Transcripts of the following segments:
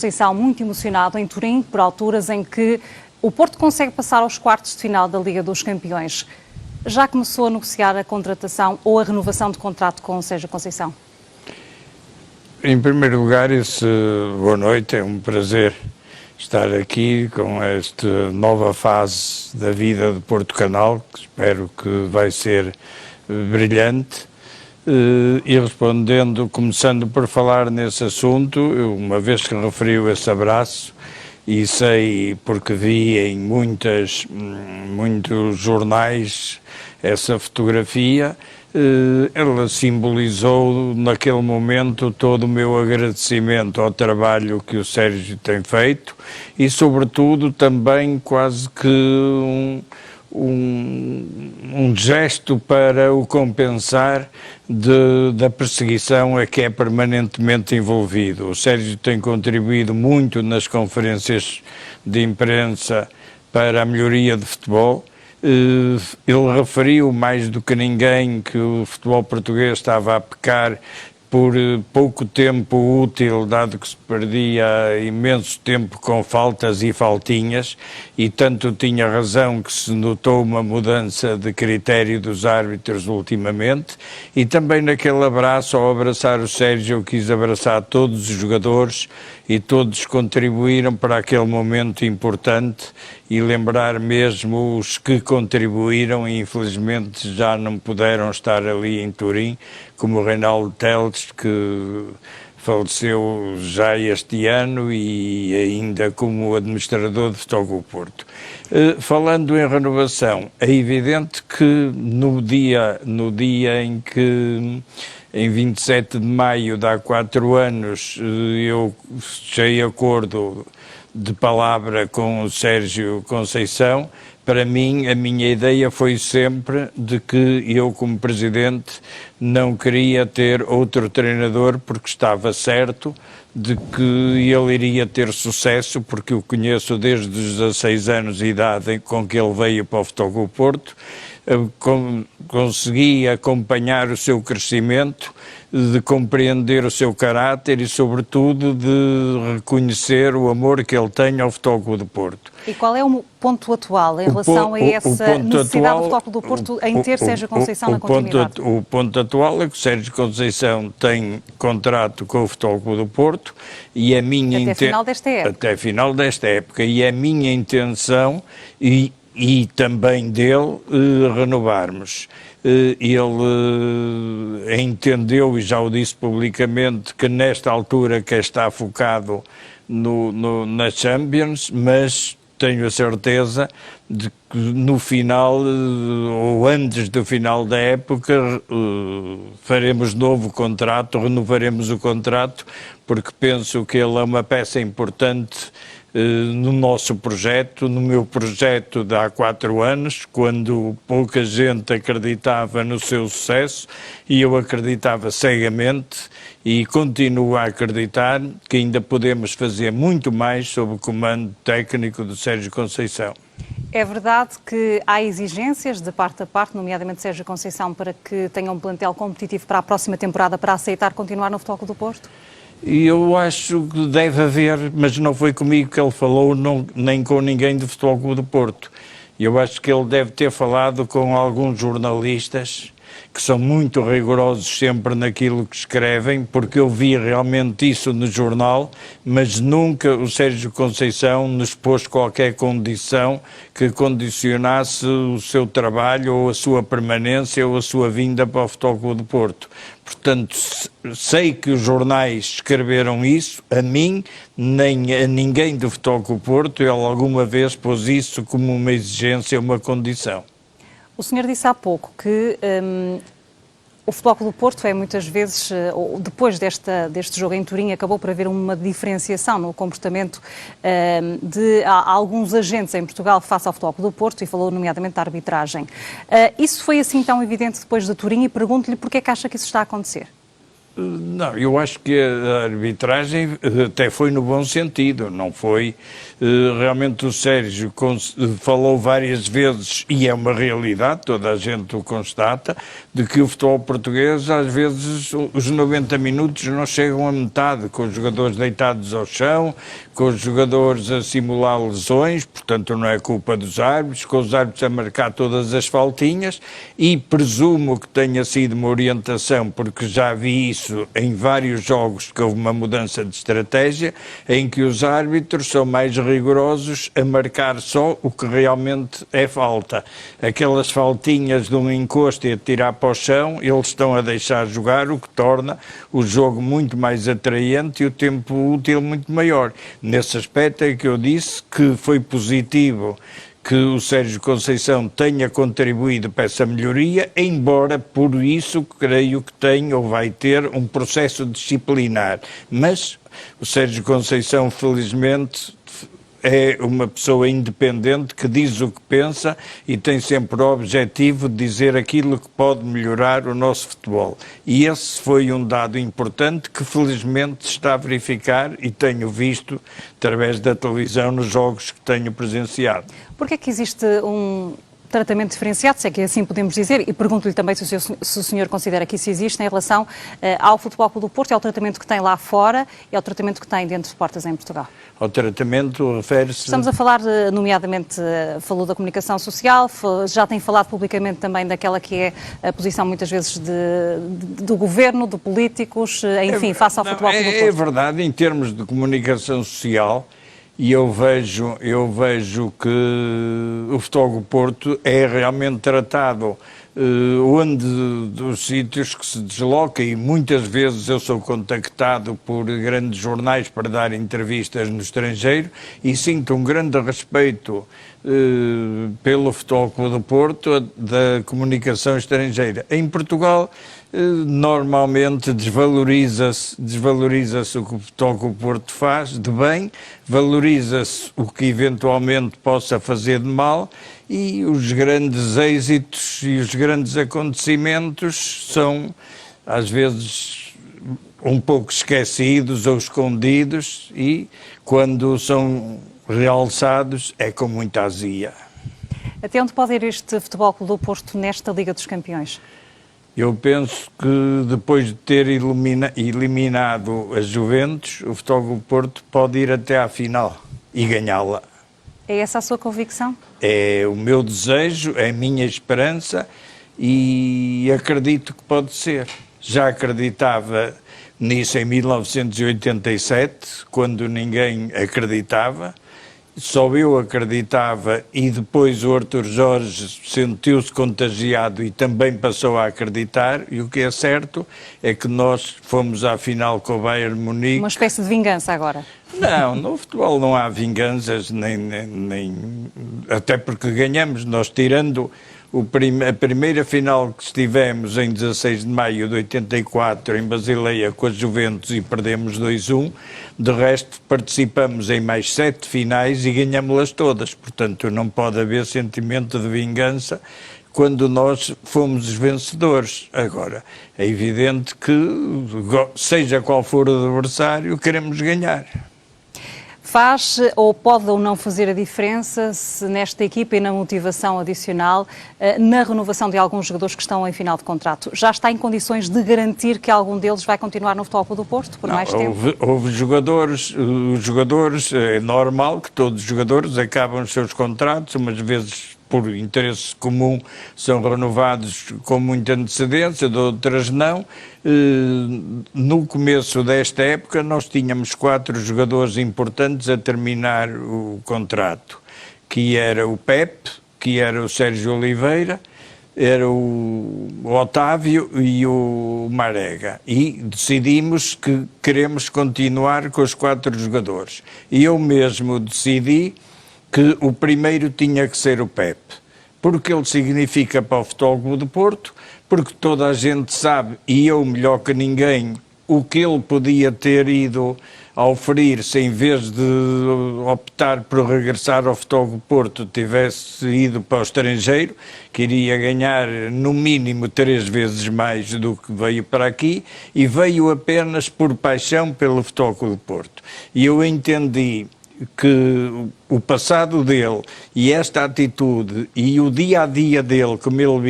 Conceição muito emocionado em Turim, por alturas em que o Porto consegue passar aos quartos de final da Liga dos Campeões. Já começou a negociar a contratação ou a renovação de contrato com o Sérgio Conceição? Em primeiro lugar, boa noite, é um prazer estar aqui com esta nova fase da vida de Porto Canal, que espero que vai ser brilhante. E respondendo, começando por falar nesse assunto, uma vez que referiu esse abraço, e sei porque vi em muitos jornais essa fotografia, ela simbolizou naquele momento todo o meu agradecimento ao trabalho que o Sérgio tem feito e sobretudo também quase que um gesto para o compensar da perseguição a que é permanentemente envolvido. O Sérgio tem contribuído muito nas conferências de imprensa para a melhoria de futebol. Ele referiu mais do que ninguém que o futebol português estava a pecar por pouco tempo útil, dado que se perdia imenso tempo com faltas e faltinhas, e tanto tinha razão que se notou uma mudança de critério dos árbitros ultimamente, e também naquele abraço, ao abraçar o Sérgio, eu quis abraçar todos os jogadores e todos contribuíram para aquele momento importante e lembrar mesmo os que contribuíram e infelizmente já não puderam estar ali em Turim, como o Reinaldo Teles, que faleceu já este ano, e ainda como administrador de Futebol Porto. Falando em renovação, é evidente que no dia em que, em 27 de maio de há 4 anos, eu fechei acordo de palavra com o Sérgio Conceição, para mim, a minha ideia foi sempre de que eu, como presidente, não queria ter outro treinador porque estava certo de que ele iria ter sucesso, porque o conheço desde os 16 anos de idade com que ele veio para o Futebol Porto, consegui acompanhar o seu crescimento, de compreender o seu caráter e, sobretudo, de reconhecer o amor que ele tem ao Futebol do Porto. E qual é o ponto atual em relação a essa necessidade do Futebol do Porto em ter Sérgio Conceição na continuidade? O ponto atual é que o Sérgio Conceição tem contrato com o Futebol do Porto e a minha até final desta época. Até final desta época, e a minha intenção e também dele renovarmos. Ele entendeu, e já o disse publicamente, que nesta altura que está focado na Champions, mas tenho a certeza de que no final, ou antes do final da época, faremos novo contrato, renovaremos o contrato, porque penso que ele é uma peça importante no nosso projeto, no meu projeto de há 4 anos, quando pouca gente acreditava no seu sucesso e eu acreditava cegamente e continuo a acreditar que ainda podemos fazer muito mais sob o comando técnico do Sérgio Conceição. É verdade que há exigências de parte a parte, nomeadamente Sérgio Conceição, para que tenha um plantel competitivo para a próxima temporada para aceitar continuar no Futebol do Porto? E eu acho que deve haver, mas não foi comigo que ele falou, nem com ninguém do Futebol do Porto. Eu acho que ele deve ter falado com alguns jornalistas que são muito rigorosos sempre naquilo que escrevem, porque eu vi realmente isso no jornal, mas nunca o Sérgio Conceição nos pôs qualquer condição que condicionasse o seu trabalho ou a sua permanência ou a sua vinda para o Futebol do Porto. Portanto, sei que os jornais escreveram isso, a mim, nem a ninguém do Futebol do Porto, ele alguma vez pôs isso como uma exigência, uma condição. O senhor disse há pouco que o Futebol do Porto é muitas vezes, depois deste jogo em Turim, acabou por haver uma diferenciação no comportamento de alguns agentes em Portugal face ao Futebol do Porto, e falou nomeadamente da arbitragem. Isso foi assim tão evidente depois de Turim, e pergunto-lhe porque é que acha que isso está a acontecer? Não, eu acho que a arbitragem até foi no bom sentido, não foi. Realmente o Sérgio falou várias vezes, e é uma realidade, toda a gente o constata, de que o futebol português, às vezes, os 90 minutos não chegam a metade, com os jogadores deitados ao chão, com os jogadores a simular lesões, portanto não é culpa dos árbitros, com os árbitros a marcar todas as faltinhas, e presumo que tenha sido uma orientação, porque já vi isso em vários jogos, que houve uma mudança de estratégia, em que os árbitros são mais rigorosos a marcar só o que realmente é falta. Aquelas faltinhas de um encosto e a tirar para o chão, eles estão a deixar jogar, o que torna o jogo muito mais atraente e o tempo útil muito maior. Nesse aspecto é que eu disse que foi positivo que o Sérgio Conceição tenha contribuído para essa melhoria, embora por isso creio que tem ou vai ter um processo disciplinar. Mas o Sérgio Conceição, felizmente, é uma pessoa independente que diz o que pensa e tem sempre o objetivo de dizer aquilo que pode melhorar o nosso futebol. E esse foi um dado importante que felizmente se está a verificar e tenho visto através da televisão nos jogos que tenho presenciado. Porquê é que existe um tratamento diferenciado, se é que assim podemos dizer, e pergunto-lhe também se o senhor considera que isso existe em relação ao Futebol Clube do Porto e ao tratamento que tem lá fora e ao tratamento que tem dentro de portas em Portugal? Ao tratamento refere-se... Estamos a falar, nomeadamente, falou da comunicação social, já tem falado publicamente também daquela que é a posição muitas vezes do governo, de políticos, enfim, face ao Futebol Clube do Porto. É verdade, em termos de comunicação social, e eu vejo que o Futebol do Porto é realmente tratado onde dos sítios que se desloca, e muitas vezes eu sou contactado por grandes jornais para dar entrevistas no estrangeiro e sinto um grande respeito pelo Futebol Clube do Porto da comunicação estrangeira. Em Portugal, normalmente desvaloriza-se o que o Futebol Clube do Porto faz de bem, valoriza-se o que eventualmente possa fazer de mal, e os grandes êxitos e os grandes acontecimentos são, às vezes, um pouco esquecidos ou escondidos, e quando são realçados é com muita azia. Até onde pode ir este Futebol Clube do Porto nesta Liga dos Campeões? Eu penso que depois de ter eliminado a Juventus, o Futebol Clube do Porto pode ir até à final e ganhá-la. É essa a sua convicção? É o meu desejo, é a minha esperança e acredito que pode ser. Já acreditava nisso em 1987, quando ninguém acreditava. Só eu acreditava e depois o Artur Jorge sentiu-se contagiado e também passou a acreditar, e o que é certo é que nós fomos à final com o Bayern Munique. Uma espécie de vingança agora? Não, no futebol não há vinganças, até porque ganhamos, nós tirando a primeira final que estivemos em 16 de maio de 84 em Basileia com a Juventus e perdemos 2-1, de resto participamos em mais 7 finais e ganhamos-las todas, portanto não pode haver sentimento de vingança quando nós fomos os vencedores. Agora, é evidente que, seja qual for o adversário, queremos ganhar. Faz ou pode ou não fazer a diferença se nesta equipa e na motivação adicional, na renovação de alguns jogadores que estão em final de contrato? Já está em condições de garantir que algum deles vai continuar no Futebol Clube do Porto por mais tempo? Houve jogadores, é normal que todos os jogadores acabam os seus contratos, umas vezes por interesse comum são renovados com muita antecedência, de outras não. No começo desta época nós tínhamos 4 jogadores importantes a terminar o contrato, que era o Pepe, que era o Sérgio Oliveira, era o Otávio e o Marega, e decidimos que queremos continuar com os 4 jogadores. E eu mesmo decidi que o primeiro tinha que ser o Pepe, porque ele significa para o Futebol Clube do Porto, porque toda a gente sabe, e eu melhor que ninguém, o que ele podia ter ido a oferir-se, em vez de optar por regressar ao Futebol Clube do Porto, tivesse ido para o estrangeiro, que iria ganhar no mínimo 3 vezes mais do que veio para aqui, e veio apenas por paixão pelo Futebol Clube do Porto. E eu entendi que o passado dele e esta atitude e o dia-a-dia dele, como ele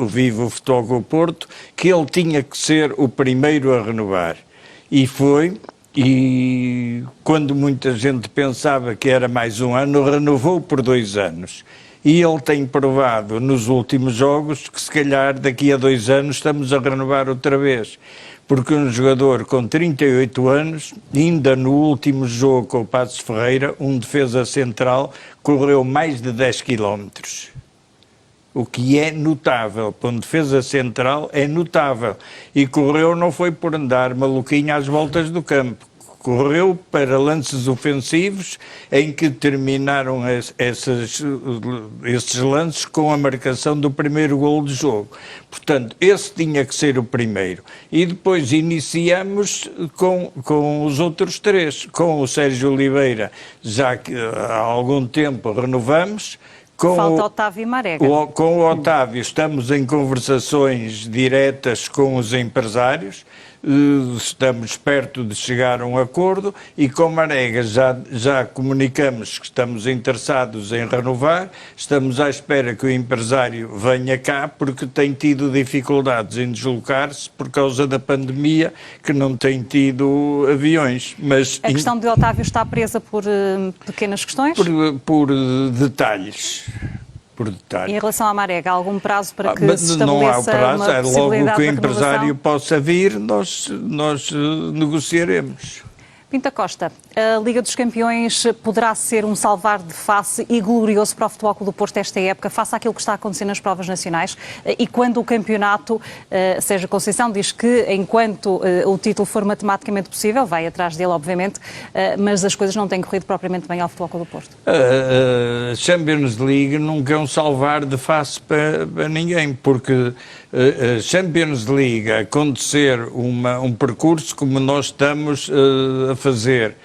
vive o Futebol Clube do Porto, que ele tinha que ser o primeiro a renovar. E foi, e quando muita gente pensava que era mais um ano, renovou por 2 anos. E ele tem provado nos últimos jogos que se calhar daqui a 2 anos estamos a renovar outra vez. Porque um jogador com 38 anos, ainda no último jogo com o Passos Ferreira, um defesa central, correu mais de 10 quilómetros. O que é notável, para um defesa central é notável. E correu não foi por andar maluquinho às voltas do campo. Correu para lances ofensivos em que terminaram esses lances com a marcação do primeiro golo do jogo. Portanto, esse tinha que ser o primeiro. E depois iniciamos com os outros 3. Com o Sérgio Oliveira, já que há algum tempo renovamos. Falta Otávio e Marega. Com o Otávio estamos em conversações diretas com os empresários, estamos perto de chegar a um acordo, e com Marega já comunicamos que estamos interessados em renovar, estamos à espera que o empresário venha cá, porque tem tido dificuldades em deslocar-se por causa da pandemia, que não tem tido aviões. Mas a questão de Otávio está presa por pequenas questões? Por detalhes. Em relação à Marega, há algum prazo para que se estabeleça não há o prazo, uma é logo que o empresário renovação? possa vir, nós negociaremos. Pinta Costa, a Liga dos Campeões poderá ser um salvar de face e glorioso para o Futebol Clube do Porto esta época, face àquilo que está a acontecer nas provas nacionais, e quando o campeonato, Sérgio Conceição diz que enquanto o título for matematicamente possível, vai atrás dele, obviamente, mas as coisas não têm corrido propriamente bem ao Futebol Clube do Porto. A Champions League nunca é um salvar de face para ninguém, porque a Champions League acontecer um percurso como nós estamos a fazer,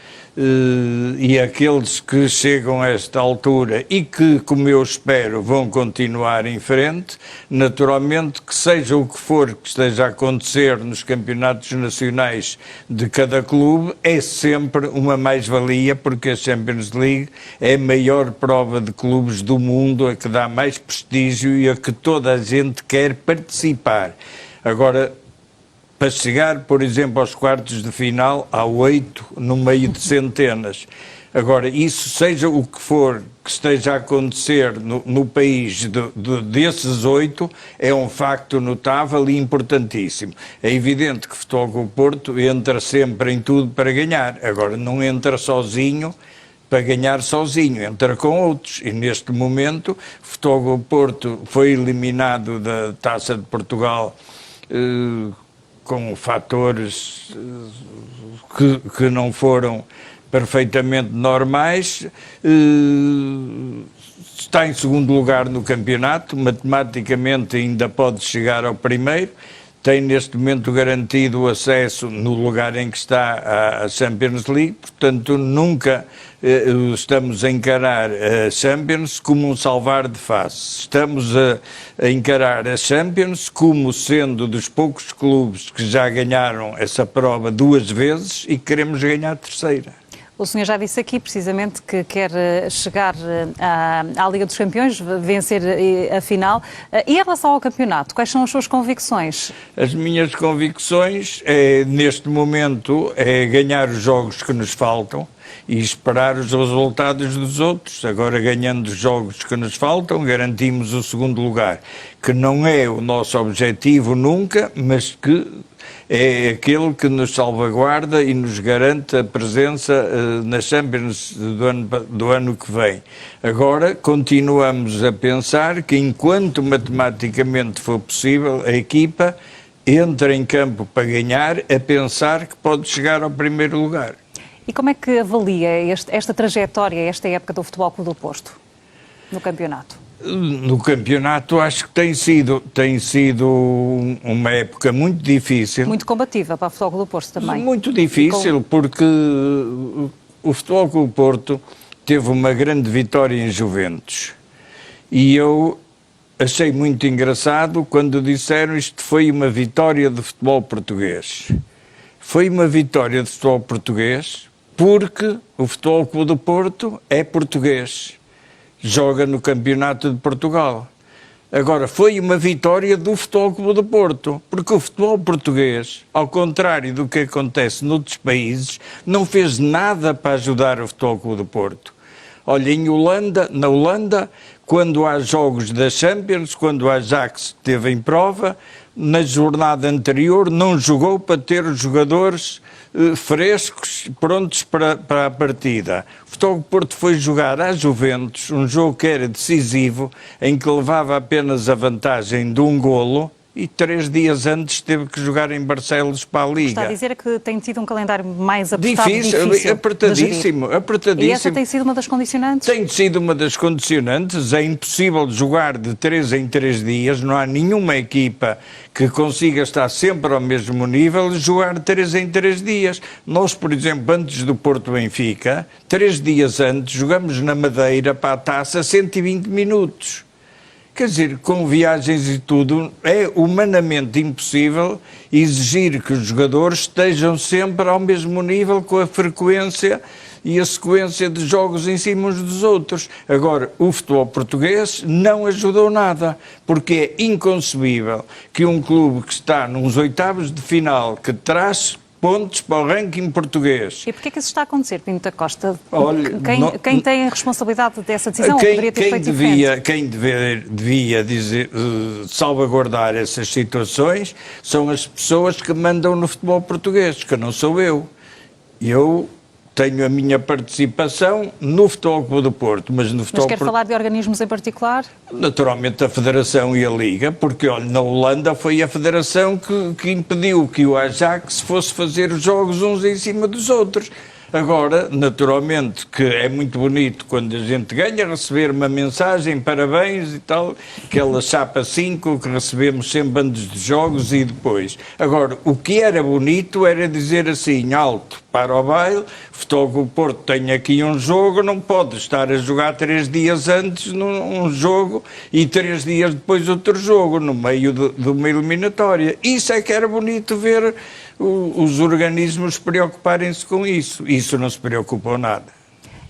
e aqueles que chegam a esta altura e que, como eu espero, vão continuar em frente, naturalmente que seja o que for que esteja a acontecer nos campeonatos nacionais de cada clube, é sempre uma mais-valia, porque a Champions League é a maior prova de clubes do mundo, a que dá mais prestígio e a que toda a gente quer participar. Agora, para chegar, por exemplo, aos quartos de final, há 8 no meio de centenas. Agora, isso seja o que for que esteja a acontecer no país desses 8, é um facto notável e importantíssimo. É evidente que o Futebol Clube do Porto entra sempre em tudo para ganhar. Agora, não entra sozinho para ganhar sozinho, entra com outros. E neste momento, o Futebol Clube do Porto foi eliminado da Taça de Portugal com fatores que não foram perfeitamente normais, está em segundo lugar no campeonato, matematicamente ainda pode chegar ao primeiro, tem neste momento garantido o acesso no lugar em que está a Champions League, portanto nunca estamos a encarar a Champions como um salvar de face. Estamos a encarar a Champions como sendo dos poucos clubes que já ganharam essa prova 2 vezes e queremos ganhar a terceira. O senhor já disse aqui, precisamente, que quer chegar à Liga dos Campeões, vencer a final. E em relação ao campeonato, quais são as suas convicções? As minhas convicções, neste momento, é ganhar os jogos que nos faltam e esperar os resultados dos outros. Agora, ganhando os jogos que nos faltam, garantimos o segundo lugar, que não é o nosso objetivo nunca, mas que é aquele que nos salvaguarda e nos garante a presença na Champions do ano que vem. Agora, continuamos a pensar que, enquanto matematicamente for possível, a equipa entra em campo para ganhar, a pensar que pode chegar ao primeiro lugar. E como é que avalia esta trajetória, esta época do Futebol Clube do Porto, no campeonato? No campeonato acho que tem sido uma época muito difícil. Muito combativa para o Futebol Clube do Porto também. Muito difícil, porque o Futebol Clube do Porto teve uma grande vitória em Juventus. E eu achei muito engraçado quando disseram isto foi uma vitória do futebol português. Foi uma vitória do futebol português porque o Futebol Clube do Porto é português. Joga no Campeonato de Portugal. Agora, foi uma vitória do Futebol Clube do Porto, porque o futebol português, ao contrário do que acontece noutros países, não fez nada para ajudar o Futebol Clube do Porto. Olha, na Holanda, quando há jogos da Champions, quando o Ajax esteve em prova, na jornada anterior não jogou para ter os jogadores frescos, prontos para a partida. O Futebol do Porto foi jogar à Juventus, um jogo que era decisivo, em que levava apenas a vantagem de um golo, e 3 dias antes teve que jogar em Barcelos para a Liga. Está a dizer que tem tido um calendário mais apertado, difícil apertadíssimo. E essa tem sido uma das condicionantes? Tem sido uma das condicionantes. É impossível jogar de 3 em 3 dias. Não há nenhuma equipa que consiga estar sempre ao mesmo nível e jogar de 3 em 3 dias. Nós, por exemplo, antes do Porto Benfica, 3 dias antes, jogamos na Madeira para a Taça 120 minutos. Quer dizer, com viagens e tudo, é humanamente impossível exigir que os jogadores estejam sempre ao mesmo nível, com a frequência e a sequência de jogos em cima uns dos outros. Agora, o futebol português não ajudou nada, porque é inconcebível que um clube que está nos oitavos de final, que traz pontos para o ranking português. E porquê que isso está a acontecer, Pinto da Costa? Olha, quem tem a responsabilidade dessa decisão poderia ter feito diferente? Quem devia dizer, salvaguardar essas situações são as pessoas que mandam no futebol português, que não sou eu. Eu tenho a minha participação no Futebol Clube do Porto, mas no futebol... Mas quer falar de organismos em particular? Naturalmente a Federação e a Liga, porque olha, na Holanda foi a Federação que impediu que o Ajax fosse fazer os jogos uns em cima dos outros. Agora, naturalmente, que é muito bonito quando a gente ganha, receber uma mensagem, parabéns e tal, aquela chapa 5 que recebemos sempre antes dos jogos e depois. Agora, o que era bonito era dizer assim, alto, para o baile, Futebol Clube do Porto tem aqui um jogo, não pode estar a jogar 3 dias antes num jogo e 3 dias depois outro jogo, no meio de uma eliminatória. Isso é que era bonito ver os organismos preocuparem-se com isso. Isso não se preocupou nada.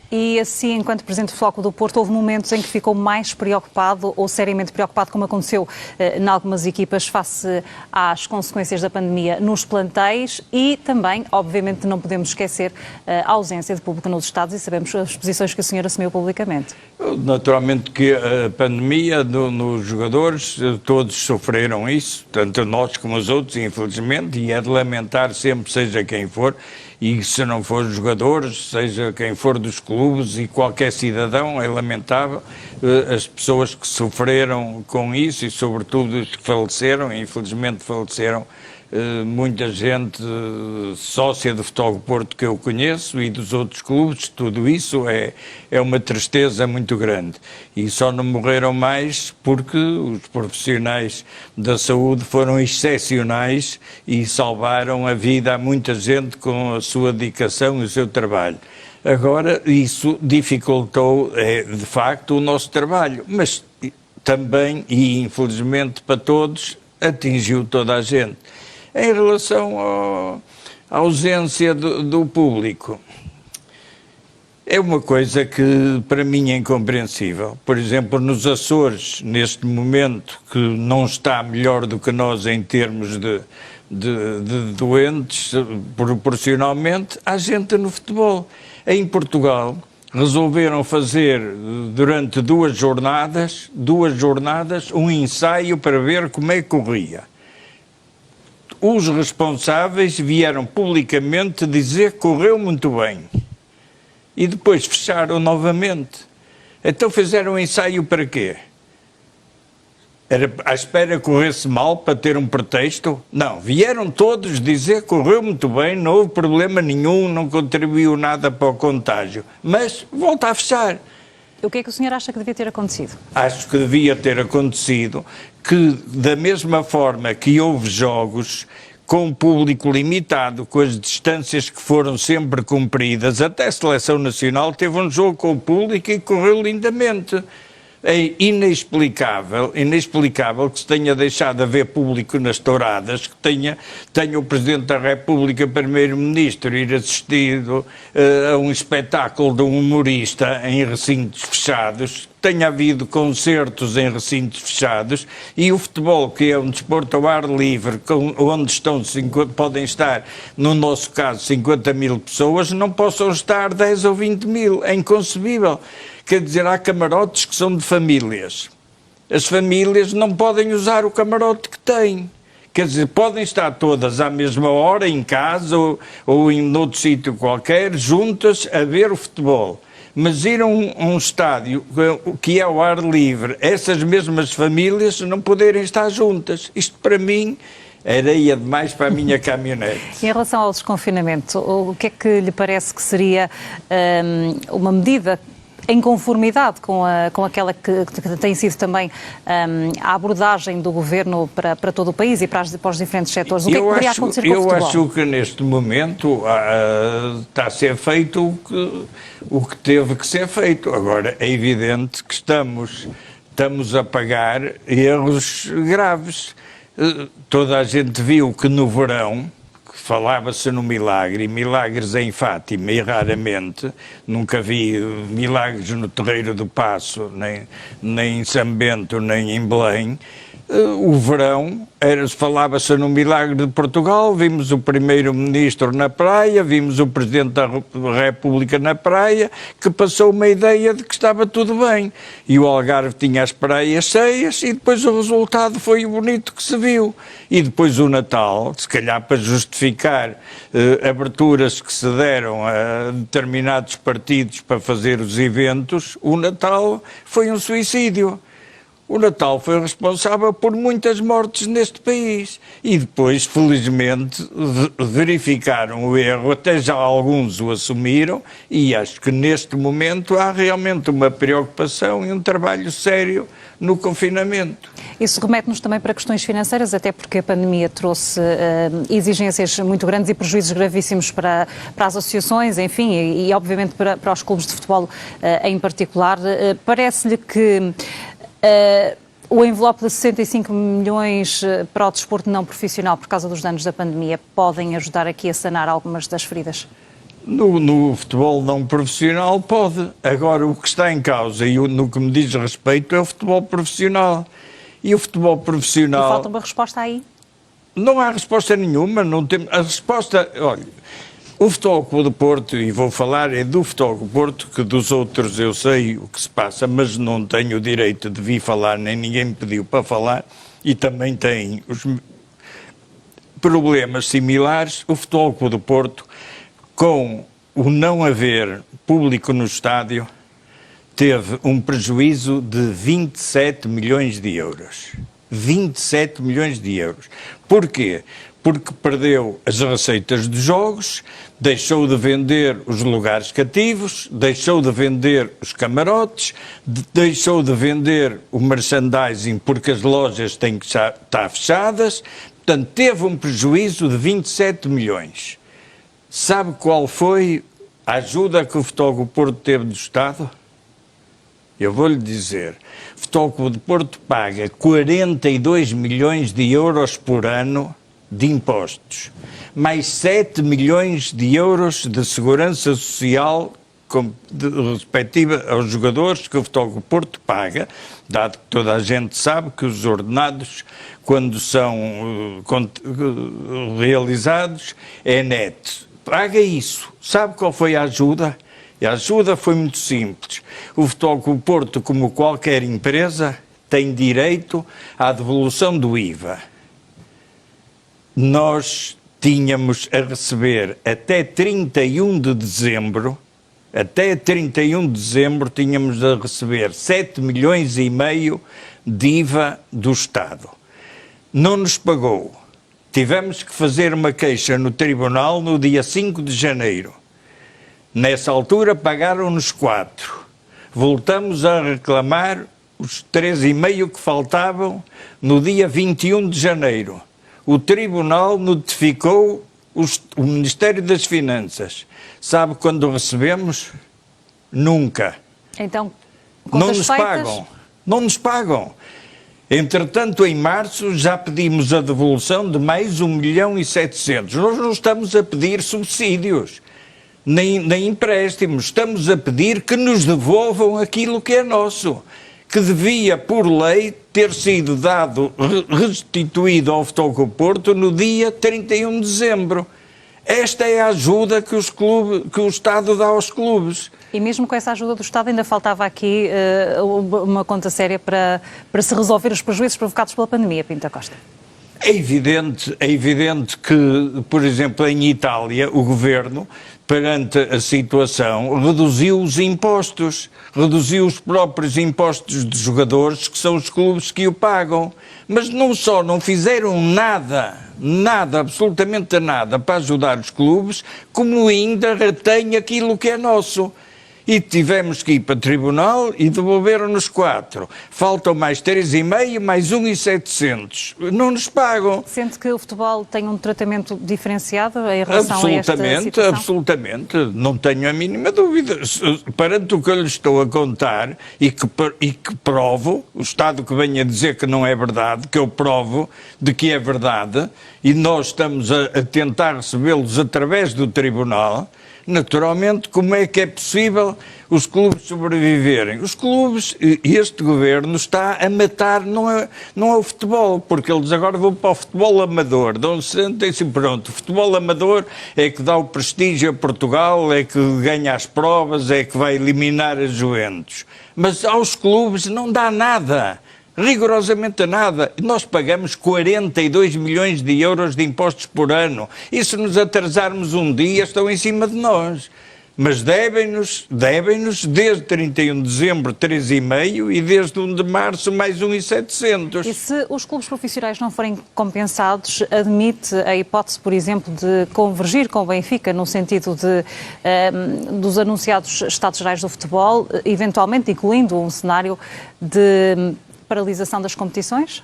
E assim, enquanto Presidente do Futebol Clube do Porto, houve momentos em que ficou mais preocupado ou seriamente preocupado, como aconteceu em algumas equipas, face às consequências da pandemia nos plantéis e também, obviamente, não podemos esquecer a ausência de público nos estádios e sabemos as posições que o senhor assumiu publicamente. Naturalmente que a pandemia nos jogadores, todos sofreram isso, tanto nós como os outros, infelizmente, e é de lamentar sempre, seja quem for, e se não for os jogadores, seja quem for dos clubes e qualquer cidadão, é lamentável as pessoas que sofreram com isso e sobretudo os que faleceram, infelizmente faleceram muita gente sócia do Futebol do Porto que eu conheço e dos outros clubes, tudo isso é uma tristeza muito grande. E só não morreram mais porque os profissionais da saúde foram excepcionais e salvaram a vida a muita gente com a sua dedicação e o seu trabalho. Agora, isso dificultou, de facto, o nosso trabalho, mas também, e infelizmente para todos, atingiu toda a gente. Em relação à ausência do público, é uma coisa que para mim é incompreensível. Por exemplo, nos Açores, neste momento, que não está melhor do que nós em termos de doentes, proporcionalmente, há gente no futebol. Em Portugal, resolveram fazer durante 2 jornadas, um ensaio para ver como é que corria. Os responsáveis vieram publicamente dizer que correu muito bem. E depois fecharam novamente. Então fizeram um ensaio para quê? Era à espera que corresse mal para ter um pretexto? Não, vieram todos dizer que correu muito bem, não houve problema nenhum, não contribuiu nada para o contágio. Mas volta a fechar. O que é que o senhor acha que devia ter acontecido? Acho que devia ter acontecido que, da mesma forma que houve jogos com público limitado, com as distâncias que foram sempre cumpridas, até a Seleção Nacional teve um jogo com o público e correu lindamente. É inexplicável que se tenha deixado de haver público nas touradas, que tenha o Presidente da República, Primeiro-Ministro, ir assistido a um espetáculo de um humorista em recintos fechados, que tenha havido concertos em recintos fechados, e o futebol, que é um desporto ao ar livre, onde podem estar, no nosso caso, 50 mil pessoas, não possam estar 10 ou 20 mil. É inconcebível. Quer dizer, há camarotes que são de famílias. As famílias não podem usar o camarote que têm. Quer dizer, podem estar todas à mesma hora, em casa ou em outro sítio qualquer, juntas a ver o futebol. Mas ir a um estádio que é ao ar livre, essas mesmas famílias não poderem estar juntas. Isto, para mim, é areia demais para a minha caminhonete. Em relação ao desconfinamento, o que é que lhe parece que seria uma medida em conformidade com aquela que tem sido também a abordagem do Governo para todo o país e para os diferentes setores? O que é que poderia acontecer com o futebol? Eu acho que neste momento está a ser feito o que teve que ser feito. Agora, é evidente que estamos a pagar erros graves. Toda a gente viu que no verão falava-se no milagre, e milagres em Fátima, e raramente, nunca vi milagres no Terreiro do Paço, nem em São Bento, nem em Belém. O verão, falava-se no milagre de Portugal, vimos o Primeiro-Ministro na praia, vimos o Presidente da República na praia, que passou uma ideia de que estava tudo bem. E o Algarve tinha as praias cheias e depois o resultado foi o bonito que se viu. E depois o Natal, se calhar para justificar aberturas que se deram a determinados partidos para fazer os eventos, o Natal foi um suicídio. O Natal foi responsável por muitas mortes neste país e depois, felizmente, verificaram o erro, até já alguns o assumiram, e acho que neste momento há realmente uma preocupação e um trabalho sério no confinamento. Isso remete-nos também para questões financeiras, até porque a pandemia trouxe exigências muito grandes e prejuízos gravíssimos para as associações, enfim, e obviamente para os clubes de futebol em particular. Parece-lhe que o envelope de 65 milhões para o desporto não profissional por causa dos danos da pandemia podem ajudar aqui a sanar algumas das feridas? No futebol não profissional pode. Agora, o que está em causa e no que me diz respeito é o futebol profissional. E o futebol profissional... E falta uma resposta aí? Não há resposta nenhuma. Não tem... A resposta... Olha, o Futebol Clube do Porto, e vou falar é do Futebol Clube do Porto, que dos outros eu sei o que se passa, mas não tenho o direito de vir falar, nem ninguém me pediu para falar, e também tem os problemas similares. O Futebol Clube do Porto, com o não haver público no estádio, teve um prejuízo de 27 milhões de euros. 27 milhões de euros. Porquê? Porque perdeu as receitas dos jogos, deixou de vender os lugares cativos, deixou de vender os camarotes, deixou de vender o merchandising porque as lojas têm que estar fechadas. Portanto, teve um prejuízo de 27 milhões. Sabe qual foi a ajuda que o Futebol Clube do Porto teve do Estado? Eu vou-lhe dizer, o Futebol Clube do Porto paga 42 milhões de euros por ano de impostos, mais 7 milhões de euros de segurança social respectiva aos jogadores que o Futebol Clube do Porto paga, dado que toda a gente sabe que os ordenados, quando são realizados, é neto. Paga isso. Sabe qual foi a ajuda? A ajuda foi muito simples. O Futebol Clube do Porto, como qualquer empresa, tem direito à devolução do IVA. Nós tínhamos a receber até 31 de dezembro, tínhamos a receber 7 milhões e meio de IVA do Estado. Não nos pagou. Tivemos que fazer uma queixa no tribunal no dia 5 de janeiro. Nessa altura pagaram-nos 4. voltamos a reclamar os 3,5 que faltavam no dia 21 de janeiro. O Tribunal notificou o Ministério das Finanças. Sabe quando recebemos? Nunca. Então, Não nos pagam. Não nos pagam. Entretanto, em março, já pedimos a devolução de mais 1.700.000. Nós não estamos a pedir subsídios, nem empréstimos. Estamos a pedir que nos devolvam aquilo que é nosso, que devia, por lei, ter sido dado, restituído ao Futebol Clube Porto no dia 31 de dezembro. Esta é a ajuda que o Estado dá aos clubes. E mesmo com essa ajuda do Estado ainda faltava aqui uma conta séria para se resolver os prejuízos provocados pela pandemia, Pinto da Costa. É evidente que, por exemplo, em Itália, o governo, perante a situação, reduziu os impostos, reduziu os próprios impostos dos jogadores, que são os clubes que o pagam. Mas não fizeram nada, absolutamente nada, para ajudar os clubes, como ainda retém aquilo que é nosso. E tivemos que ir para o tribunal e devolveram-nos 4. Faltam mais 3,5, mais 1.700. Não nos pagam. Sente que o futebol tem um tratamento difereado em relação a esta situação? Absolutamente. Não tenho a mínima dúvida. Perante o que eu lhe estou a contar e que provo, o Estado que venha dizer que não é verdade, que eu provo de que é verdade, e nós estamos a tentar recebê-los através do tribunal. Naturalmente, como é que é possível os clubes sobreviverem? Os clubes, este governo está a matar, não é o futebol, porque eles agora vão para o futebol amador. Sentem-se pronto. O futebol amador é que dá o prestígio a Portugal, é que ganha as provas, é que vai eliminar a Juventus. Mas aos clubes não dá nada. Rigorosamente nada. Nós pagamos 42 milhões de euros de impostos por ano. E se nos atrasarmos um dia, estão em cima de nós. Mas devem-nos, desde 31 de dezembro, 3,5 e desde 1 de março, mais 1.700. E se os clubes profissionais não forem compensados, admite a hipótese, por exemplo, de convergir com o Benfica, no sentido dos anunciados Estados Gerais do Futebol, eventualmente incluindo um cenário de paralisação das competições?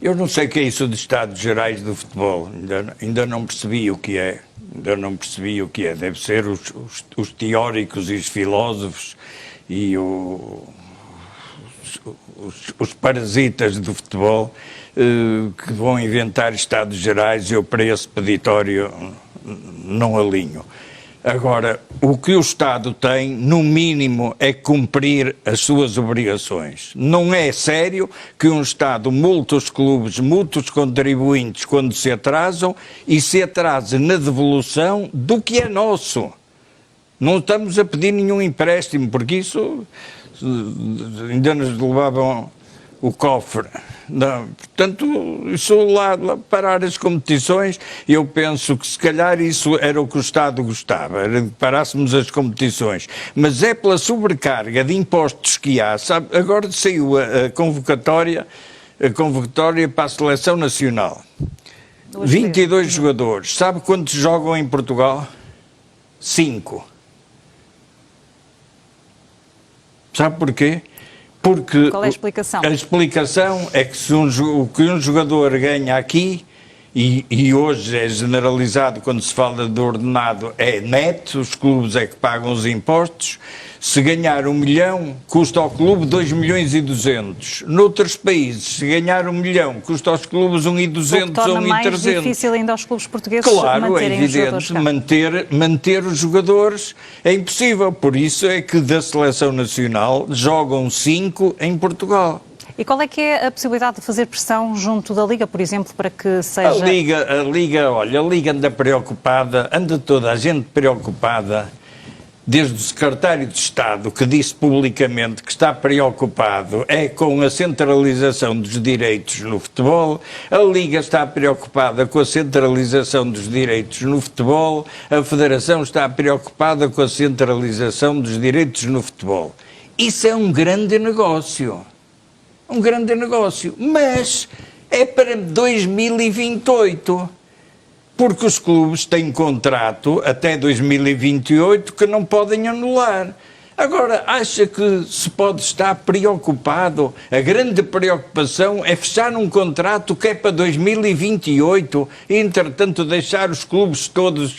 Eu não sei o que é isso de Estados Gerais do Futebol, ainda não percebi o que é, deve ser os teóricos e os filósofos e os parasitas do futebol que vão inventar Estados Gerais. Eu para esse peditório não alinho. Agora, o que o Estado tem, no mínimo, é cumprir as suas obrigações. Não é sério que um Estado multe os clubes, multe os contribuintes quando se atrasam e se atrase na devolução do que é nosso. Não estamos a pedir nenhum empréstimo, porque isso ainda nos levavam o cofre. Não, portanto, isso lá parar as competições, eu penso que se calhar isso era o que o Estado gostava, era que parássemos as competições. Mas é pela sobrecarga de impostos que há, sabe? Agora saiu a convocatória para a Seleção Nacional. 22 jogadores. Sabe quantos jogam em Portugal? 5. Sabe porquê? Porque qual é a explicação? A explicação é que o que um jogador ganha aqui, e hoje é generalizado quando se fala de ordenado, é neto, os clubes é que pagam os impostos. Se ganhar 1 milhão, custa ao clube 2.200.000. Noutros países, se ganhar 1 milhão, custa aos clubes 1.200.000 ou 1.300.000. Mais difícil ainda aos clubes portugueses claro, manterem os jogadores. Claro, é evidente, manter os jogadores é impossível. Por isso é que da Seleção Nacional jogam 5 em Portugal. E qual é que é a possibilidade de fazer pressão junto da Liga, por exemplo, para que seja... A Liga anda preocupada, anda toda a gente preocupada, desde o secretário de Estado, que disse publicamente que está preocupado com a centralização dos direitos no futebol, a Liga está preocupada com a centralização dos direitos no futebol, a Federação está preocupada com a centralização dos direitos no futebol. Isso é um grande negócio. Um grande negócio, mas é para 2028, porque os clubes têm contrato até 2028 que não podem anular. Agora, acha que se pode estar preocupado? A grande preocupação é fechar um contrato que é para 2028 e, entretanto, deixar os clubes todos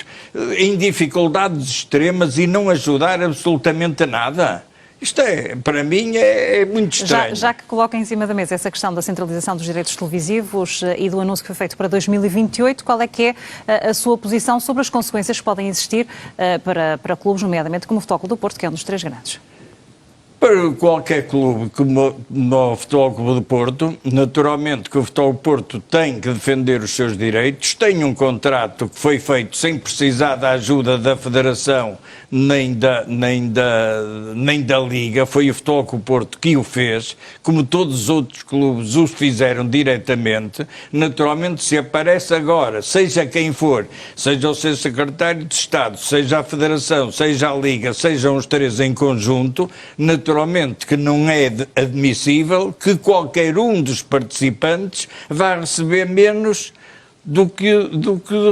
em dificuldades extremas e não ajudar absolutamente a nada? Isto para mim, é muito estranho. Já que coloca em cima da mesa essa questão da centralização dos direitos televisivos e do anúncio que foi feito para 2028, qual é que é a sua posição sobre as consequências que podem existir para clubes, nomeadamente como o Futebol Clube do Porto, que é um dos três grandes? Para qualquer clube como o Futebol Clube do Porto, naturalmente que o Futebol Clube do Porto tem que defender os seus direitos, tem um contrato que foi feito sem precisar da ajuda da Federação nem da Liga, foi o Futebol Clube do Porto que o fez, como todos os outros clubes os fizeram diretamente. Naturalmente, se aparece agora, seja quem for, seja o seu secretário de Estado, seja a Federação, seja a Liga, sejam os três em conjunto, naturalmente que não é admissível que qualquer um dos participantes vá receber menos do que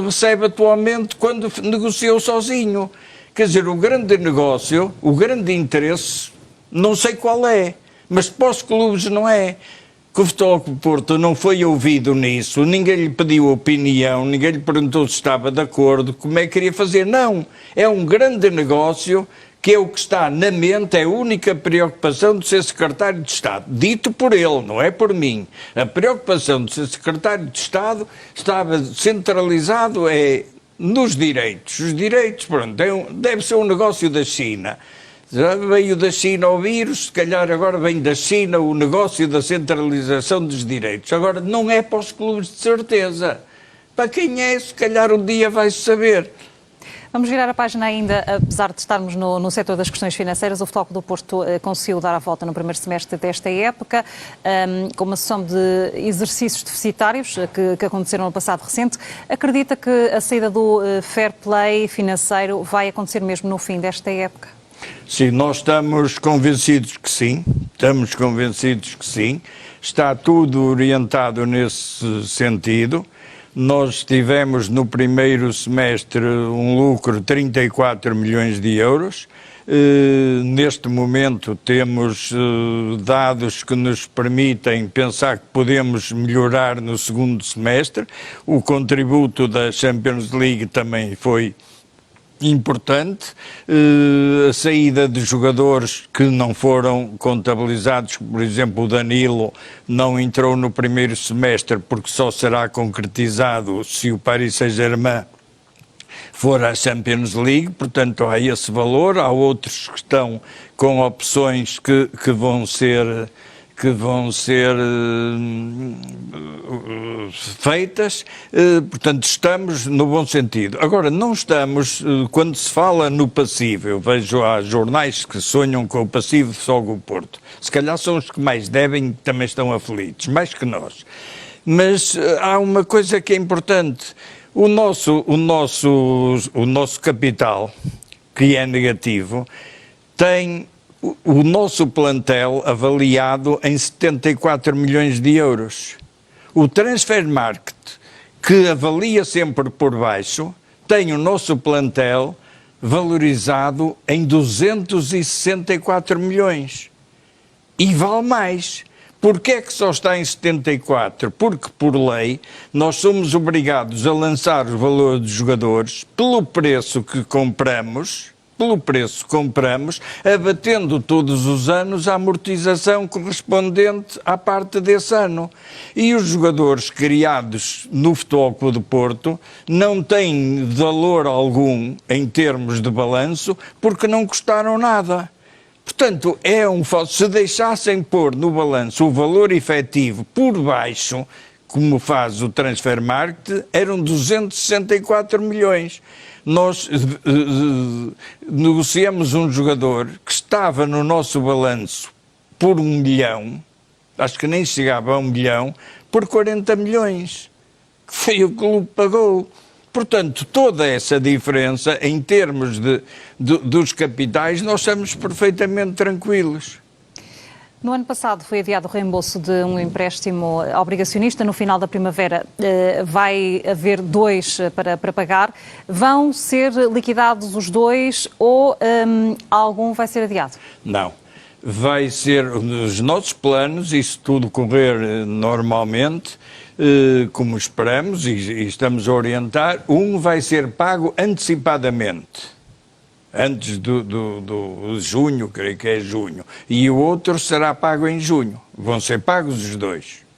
recebe atualmente quando negociou sozinho. Quer dizer, o grande negócio, o grande interesse, não sei qual é, mas para os clubes não é. Que o Futebol Clube do Porto não foi ouvido nisso, ninguém lhe pediu opinião, ninguém lhe perguntou se estava de acordo, como é que queria fazer. Não, é um grande negócio que é o que está na mente, é a única preocupação de ser secretário de Estado. Dito por ele, não é por mim. A preocupação de ser secretário de Estado estava centralizado nos direitos. Os direitos, pronto, deve ser um negócio da China. Já veio da China o vírus, se calhar agora vem da China o negócio da centralização dos direitos. Agora, não é para os clubes de certeza. Para quem é, se calhar um dia vai-se saber. Vamos virar a página ainda, apesar de estarmos no setor das questões financeiras, o Futebol Clube do Porto conseguiu dar a volta no primeiro semestre desta época, com uma sessão de exercícios deficitários que aconteceram no passado recente. Acredita que a saída do fair play financeiro vai acontecer mesmo no fim desta época? Sim, nós estamos convencidos que sim, está tudo orientado nesse sentido. Nós tivemos no primeiro semestre um lucro de 34 milhões de euros. Neste momento temos dados que nos permitem pensar que podemos melhorar no segundo semestre. O contributo da Champions League também foi importante, a saída de jogadores que não foram contabilizados, por exemplo o Danilo não entrou no primeiro semestre porque só será concretizado se o Paris Saint-Germain for à Champions League, portanto há esse valor, há outros que estão com opções que vão ser feitas, portanto estamos no bom sentido. Agora, não estamos, quando se fala no passivo, eu vejo há jornais que sonham com o passivo de Futebol Clube do Porto, se calhar são os que mais devem, também estão aflitos, mais que nós. Mas há uma coisa que é importante, o nosso capital, que é negativo, tem o nosso plantel avaliado em 74 milhões de euros. O Transfermarkt, que avalia sempre por baixo, tem o nosso plantel valorizado em 264 milhões. E vale mais. Porquê é que só está em 74? Porque, por lei, nós somos obrigados a lançar o valor dos jogadores pelo preço que compramos, abatendo todos os anos a amortização correspondente à parte desse ano. E os jogadores criados no Futebol Clube do Porto não têm valor algum em termos de balanço porque não custaram nada. Portanto, se deixassem pôr no balanço o valor efetivo por baixo, como faz o Transfermarkt, eram 264 milhões. Nós negociamos um jogador que estava no nosso balanço por 1 milhão, acho que nem chegava a 1 milhão, por 40 milhões, que foi o que o clube pagou. Portanto, toda essa diferença, em termos dos capitais, nós estamos perfeitamente tranquilos. No ano passado foi adiado o reembolso de um empréstimo obrigacionista. No final da primavera vai haver 2 para pagar. Vão ser liquidados os 2 ou algum vai ser adiado? Não. Vai ser os nossos planos, e se tudo correr normalmente, como esperamos e estamos a orientar, um vai ser pago antecipadamente. Antes do junho, creio que é junho, e o outro será pago em junho. Vão ser pagos os 2.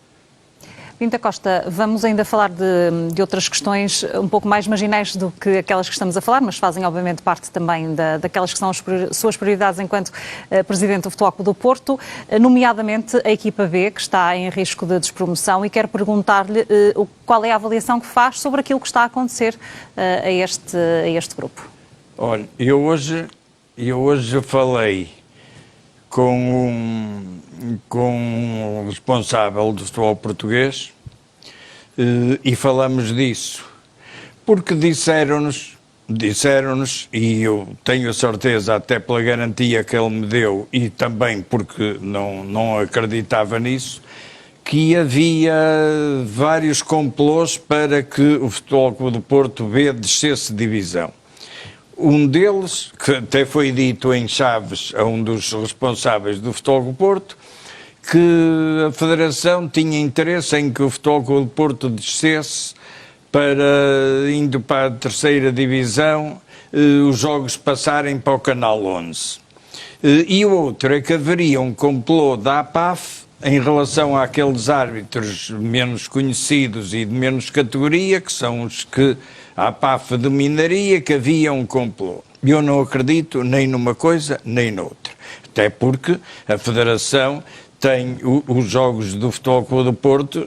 Pinta Costa, vamos ainda falar de outras questões um pouco mais marginais do que aquelas que estamos a falar, mas fazem obviamente parte também daquelas que são as suas prioridades enquanto Presidente do Futebol Clube do Porto, nomeadamente a equipa B, que está em risco de despromoção, e quero perguntar-lhe qual é a avaliação que faz sobre aquilo que está a acontecer a este grupo. Olha, eu hoje falei com um responsável do futebol português e falamos disso, porque disseram-nos, e eu tenho a certeza, até pela garantia que ele me deu e também porque não acreditava nisso, que havia vários complôs para que o Futebol Clube do Porto B descesse de divisão. Um deles, que até foi dito em Chaves a um dos responsáveis do Futebol Clube do Porto, que a Federação tinha interesse em que o Futebol Clube do Porto descesse indo para a terceira divisão, os jogos passarem para o Canal 11. E o outro é que haveria um complô da APAF em relação àqueles árbitros menos conhecidos e de menos categoria, que são os que a APAF dominaria, que havia um complô. Eu não acredito nem numa coisa nem noutra. Até porque a Federação tem os jogos do Futebol Clube do Porto,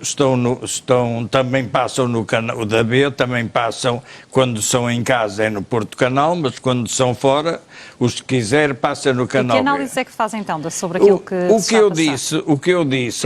também passam no canal da B, também passam, quando são em casa é no Porto Canal, mas quando são fora, os que quiser passa no canal B. E que análise é que faz então sobre aquilo que O que eu disse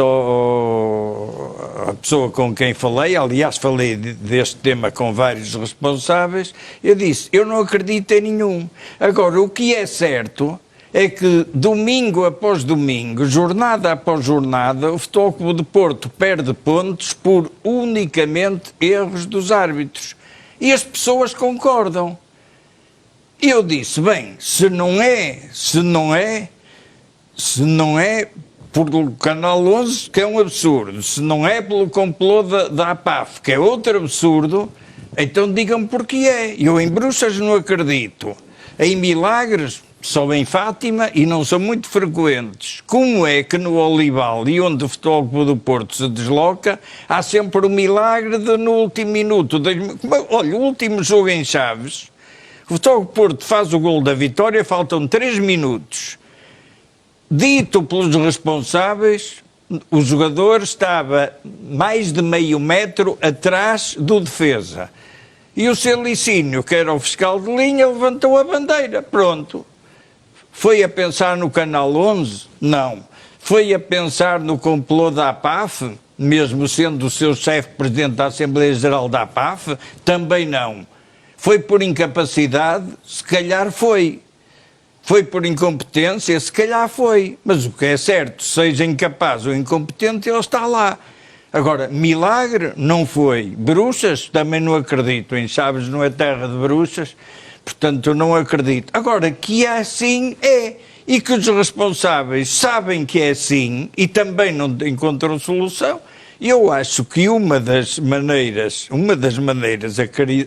à pessoa com quem falei, aliás falei deste tema com vários responsáveis, eu disse, eu não acredito em nenhum. Agora, o que é certo é que domingo após domingo, jornada após jornada, o Futebol Clube do Porto perde pontos por unicamente erros dos árbitros. E as pessoas concordam. E eu disse, bem, se não é pelo Canal 11, que é um absurdo, se não é pelo complô da APAF, que é outro absurdo, então digam-me porquê é. Eu em bruxas não acredito. Em milagres, só em Fátima, e não são muito frequentes. Como é que no Olival, e onde o Futebol Clube do Porto se desloca, há sempre um milagre no último minuto? Olha, o último jogo em Chaves, o Futebol Clube do Porto faz o gol da vitória, faltam 3 minutos. Dito pelos responsáveis, o jogador estava mais de meio metro atrás do defesa. E o seu Licínio, que era o fiscal de linha, levantou a bandeira. Pronto. Foi a pensar no Canal 11? Não. Foi a pensar no complô da APAF, mesmo sendo o seu chefe presidente da Assembleia Geral da APAF? Também não. Foi por incapacidade? Se calhar foi. Foi por incompetência? Se calhar foi. Mas o que é certo, seja incapaz ou incompetente, ele está lá. Agora, milagre não foi. Bruxas, também não acredito. Em Chaves não é terra de bruxas, portanto não acredito. Agora, que é assim, é. E que os responsáveis sabem que é assim e também não encontram solução. Eu acho que uma das maneiras,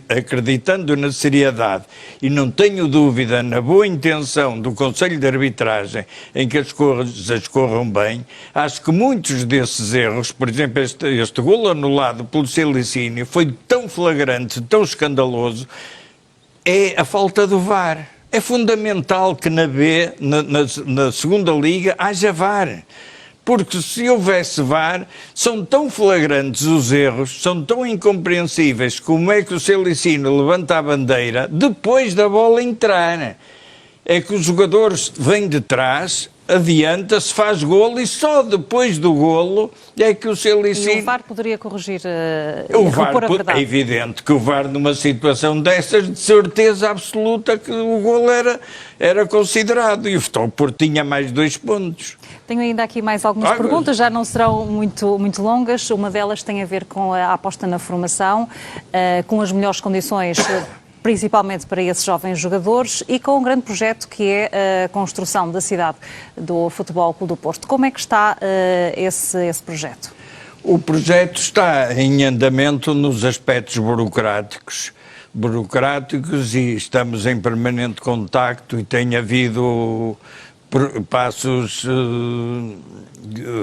acreditando na seriedade, e não tenho dúvida na boa intenção do Conselho de Arbitragem em que as coisas corram bem, acho que muitos desses erros, por exemplo, este golo anulado pelo seu Licínio, foi tão flagrante, tão escandaloso, é a falta do VAR. É fundamental que na B, na segunda liga, haja VAR. Porque se houvesse VAR, são tão flagrantes os erros, são tão incompreensíveis como é que o seu Licínio levanta a bandeira depois da bola entrar. É que os jogadores vêm de trás, adianta-se, faz golo e só depois do golo é que o Celicini... E o VAR poderia corrigir o VAR, repor a verdade. é evidente que o VAR, numa situação dessas, de certeza absoluta que o golo era considerado e o Futebol Porto tinha mais 2 pontos. Tenho ainda aqui mais algumas perguntas, já não serão muito longas. Uma delas tem a ver com a aposta na formação, com as melhores condições, principalmente para esses jovens jogadores, e com um grande projeto que é a construção da cidade do Futebol Clube do Porto. Como é que está esse projeto? O projeto está em andamento nos aspectos burocráticos e estamos em permanente contacto e tem havido passos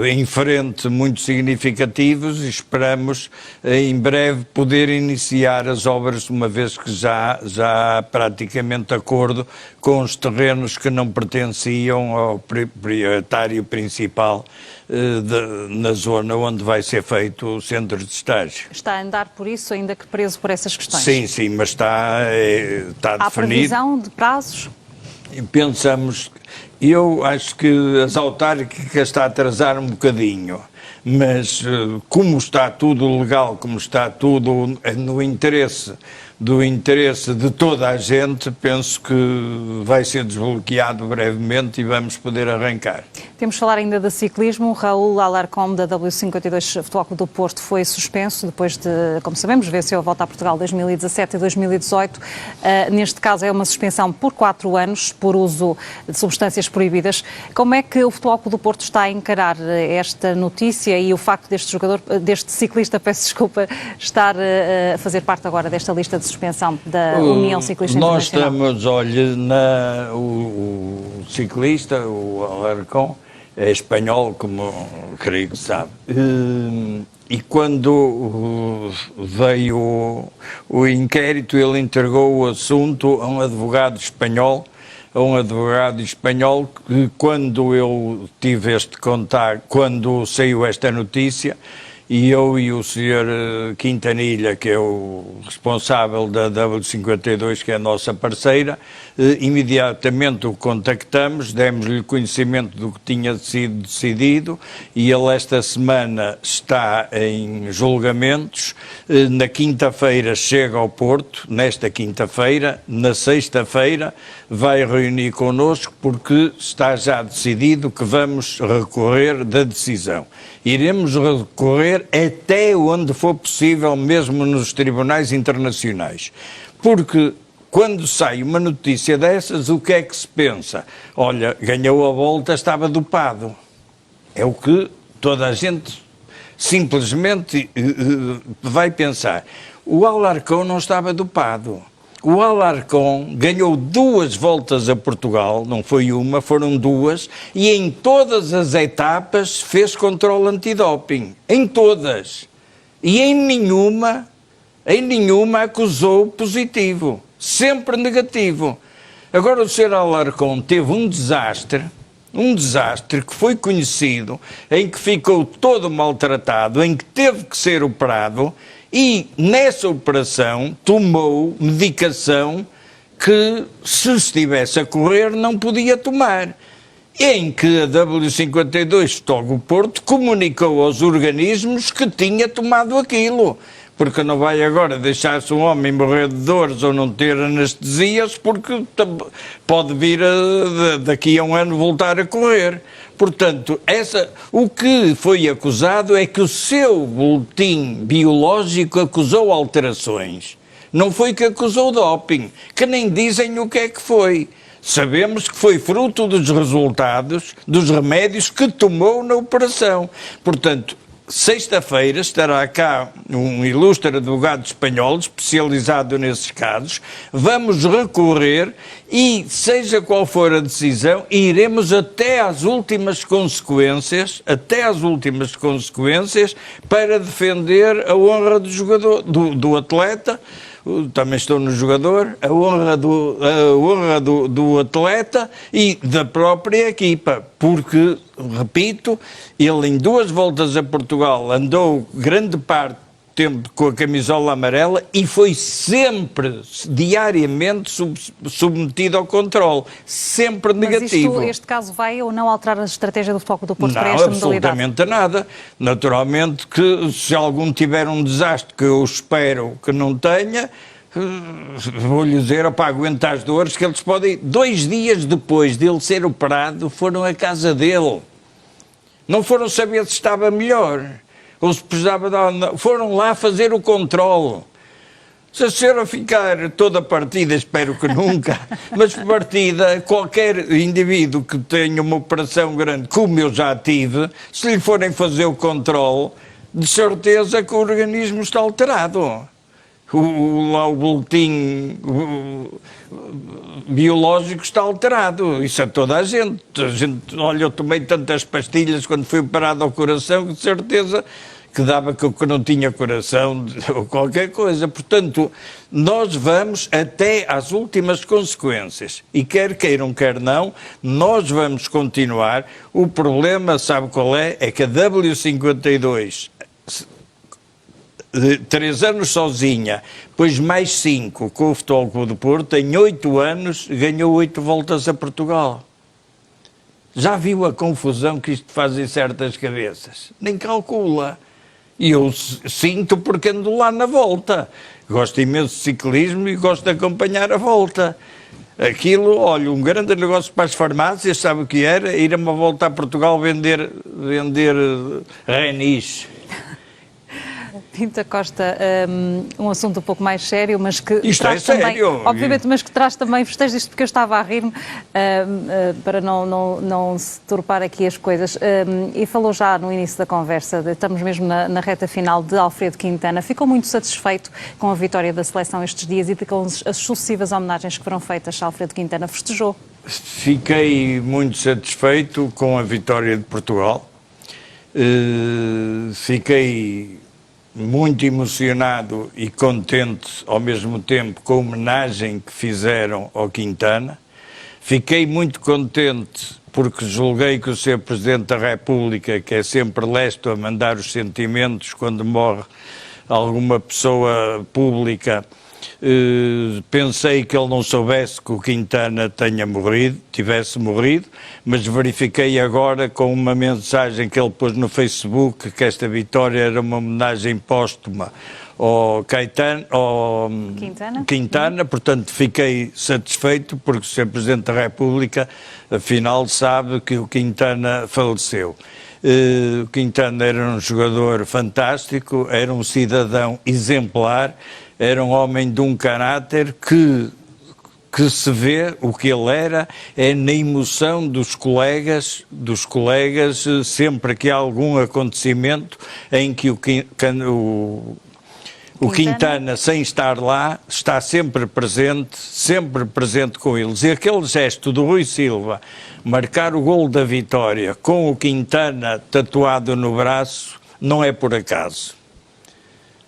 em frente muito significativos e esperamos em breve poder iniciar as obras, uma vez que já há praticamente acordo com os terrenos que não pertenciam ao proprietário principal na zona onde vai ser feito o centro de estágio. Está a andar por isso, ainda que preso por essas questões? Sim, mas está definido. Há previsão de prazos? Pensamos, eu acho que as autárquicas está a atrasar um bocadinho, mas como está tudo legal, como está tudo no interesse de toda a gente, penso que vai ser desbloqueado brevemente e vamos poder arrancar. Temos de falar ainda de ciclismo. Raul Alarcón, da W52 Futebol Clube do Porto, foi suspenso depois de, como sabemos, venceu a Volta a Portugal 2017 e 2018. Neste caso é uma suspensão por 4 anos por uso de substâncias proibidas. Como é que o Futebol Clube do Porto está a encarar esta notícia e o facto deste ciclista, peço desculpa, estar a fazer parte agora desta lista de suspensão da União Ciclista Internacional? Nós estamos, olha, o ciclista, o Alarcón, é espanhol, como creio que sabe. E quando veio o inquérito, ele entregou o assunto a um advogado espanhol, que quando eu tive este contacto, quando saiu esta notícia, e eu e o Sr. Quintanilha, que é o responsável da W52, que é a nossa parceira, imediatamente o contactamos, demos-lhe conhecimento do que tinha sido decidido e ele esta semana está em julgamentos. Na quinta-feira chega ao Porto, nesta quinta-feira, na sexta-feira vai reunir connosco porque está já decidido que vamos recorrer da decisão. Iremos recorrer até onde for possível, mesmo nos tribunais internacionais. Porque quando sai uma notícia dessas, o que é que se pensa? Olha, ganhou a volta, estava dopado. É o que toda a gente simplesmente vai pensar. O Alarcón não estava dopado. O Alarcón ganhou 2 voltas a Portugal, não foi uma, foram 2, e em todas as etapas fez controle antidoping. Em todas. E em nenhuma acusou positivo. Sempre negativo. Agora o Sr. Alarcón teve um desastre que foi conhecido, em que ficou todo maltratado, em que teve que ser operado, e nessa operação tomou medicação que, se estivesse a correr, não podia tomar. Em que a W52 Futebol Clube do Porto comunicou aos organismos que tinha tomado aquilo. Porque não vai agora deixar-se um homem morrer de dores ou não ter anestesias, porque pode vir daqui a um ano voltar a correr. Portanto, o que foi acusado é que o seu boletim biológico acusou alterações. Não foi que acusou doping, que nem dizem o que é que foi. Sabemos que foi fruto dos resultados, dos remédios que tomou na operação. Portanto, sexta-feira estará cá um ilustre advogado espanhol especializado nesses casos. Vamos recorrer e, seja qual for a decisão, iremos até às últimas consequências, para defender a honra do jogador, do atleta. Também estou no jogador, a honra do atleta e da própria equipa, porque, repito, ele em 2 voltas a Portugal andou grande parte tempo com a camisola amarela e foi sempre, diariamente, submetido ao controle. Sempre negativo. Mas este caso vai ou não alterar a estratégia do Futebol Clube do Porto para Não, esta modalidade? absolutamente nada. Naturalmente que se algum tiver um desastre, que eu espero que não tenha, vou-lhe dizer, para aguentar as dores, que eles podem, 2 dias depois dele ser operado, foram à casa dele. Não foram saber se estava melhor, ou se precisava de... Foram lá fazer o controle. Se a senhora ficar toda partida, espero que nunca, mas partida, qualquer indivíduo que tenha uma operação grande, como eu já tive, se lhe forem fazer o controle, de certeza que o organismo está alterado. Lá o boletim biológico está alterado. Isso é toda a gente. Olha, eu tomei tantas pastilhas quando fui operado ao coração que de certeza que dava que eu não tinha coração ou qualquer coisa. Portanto, nós vamos até às últimas consequências. E quer queiram, quer não, nós vamos continuar. O problema, sabe qual é? É que a W52... 3 anos sozinha, depois mais 5 com o Futebol Clube do Porto, em 8 anos ganhou 8 voltas a Portugal. Já viu a confusão que isto faz em certas cabeças? Nem calcula. E eu sinto porque ando lá na volta. Gosto imenso de ciclismo e gosto de acompanhar a volta. Aquilo, olha, um grande negócio para as farmácias, sabe o que era? Ir a uma volta a Portugal vender Renis. Pinto da Costa, um assunto um pouco mais sério, mas que isto traz é também, sério. obviamente, mas que traz também festejos, isto porque eu estava a rir-me para não se turpar aqui as coisas. E falou já no início da conversa, estamos mesmo na reta final, de Alfredo Quintana. Ficou muito satisfeito com a vitória da seleção estes dias e com as sucessivas homenagens que foram feitas a Alfredo Quintana. Festejou? Fiquei muito satisfeito com a vitória de Portugal. Fiquei muito emocionado e contente ao mesmo tempo com a homenagem que fizeram ao Quintana. Fiquei muito contente porque julguei que o Sr. Presidente da República, que é sempre lesto a mandar os sentimentos quando morre alguma pessoa pública, pensei que ele não soubesse que o Quintana tivesse morrido, mas verifiquei agora com uma mensagem que ele pôs no Facebook que esta vitória era uma homenagem póstuma ao Quintana, portanto fiquei satisfeito porque o Sr. Presidente da República afinal sabe que o Quintana faleceu. O Quintana era um jogador fantástico, era um cidadão exemplar, era um homem de um caráter que se vê o que ele era, é na emoção dos colegas, sempre que há algum acontecimento em que o Quintana, sem estar lá, está sempre presente com eles. E aquele gesto do Rui Silva, marcar o golo da vitória com o Quintana tatuado no braço, não é por acaso.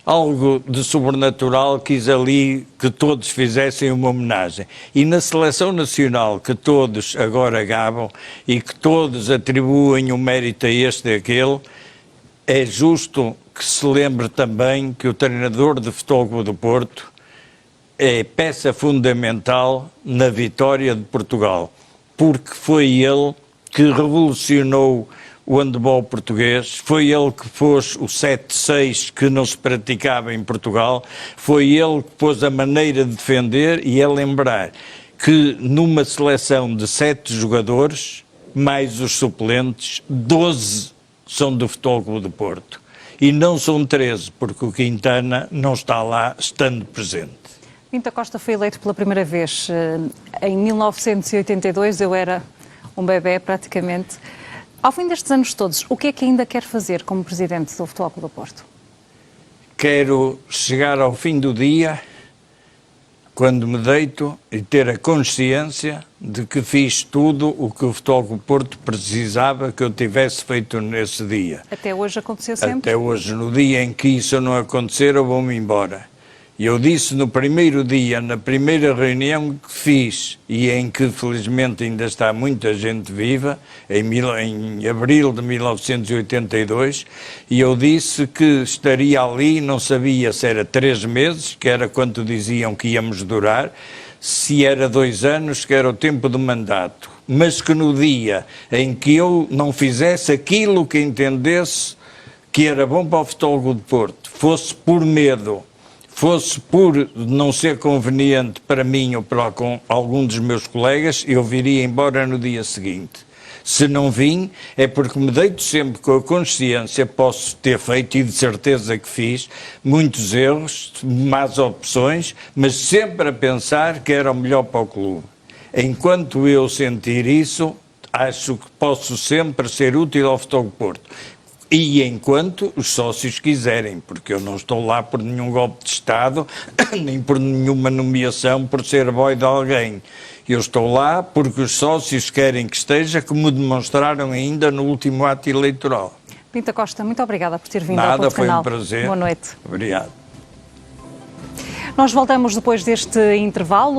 Algo de sobrenatural quis ali que todos fizessem uma homenagem. E na seleção nacional, que todos agora gabam e que todos atribuem o mérito a este e aquele, é justo que se lembre também que o treinador de Futebol Clube do Porto é peça fundamental na vitória de Portugal, porque foi ele que revolucionou o handebol português, foi ele que pôs o 7-6 que não se praticava em Portugal, foi ele que pôs a maneira de defender, e é lembrar que numa seleção de 7 jogadores, mais os suplentes, 12 são do Futebol Clube do Porto. E não são 13, porque o Quintana não está lá, estando presente. Pinto da Costa foi eleito pela primeira vez em 1982, eu era um bebé praticamente. Ao fim destes anos todos, o que é que ainda quer fazer como Presidente do Futebol Clube do Porto? Quero chegar ao fim do dia, quando me deito, e ter a consciência de que fiz tudo o que o Futebol Clube do Porto precisava que eu tivesse feito nesse dia. Até hoje aconteceu sempre? Até hoje. No dia em que isso não acontecer, eu vou-me embora. Eu disse no primeiro dia, na primeira reunião que fiz, e em que felizmente ainda está muita gente viva, em abril de 1982, e eu disse que estaria ali, não sabia se era 3 meses, que era quanto diziam que íamos durar, se era 2 anos, que era o tempo do mandato, mas que no dia em que eu não fizesse aquilo que entendesse que era bom para o Futebol Clube do Porto, fosse por medo, fosse por não ser conveniente para mim ou para algum dos meus colegas, eu viria embora no dia seguinte. Se não vim, é porque me deito sempre com a consciência, posso ter feito, e de certeza que fiz, muitos erros, más opções, mas sempre a pensar que era o melhor para o clube. Enquanto eu sentir isso, acho que posso sempre ser útil ao Futebol do Porto. E enquanto os sócios quiserem, porque eu não estou lá por nenhum golpe de Estado, nem por nenhuma nomeação por ser boy de alguém. Eu estou lá porque os sócios querem que esteja, como demonstraram ainda no último ato eleitoral. Pinta Costa, muito obrigada por ter vindo ao Porto Foi Canal. um prazer. Boa noite. Obrigado. Nós voltamos depois deste intervalo.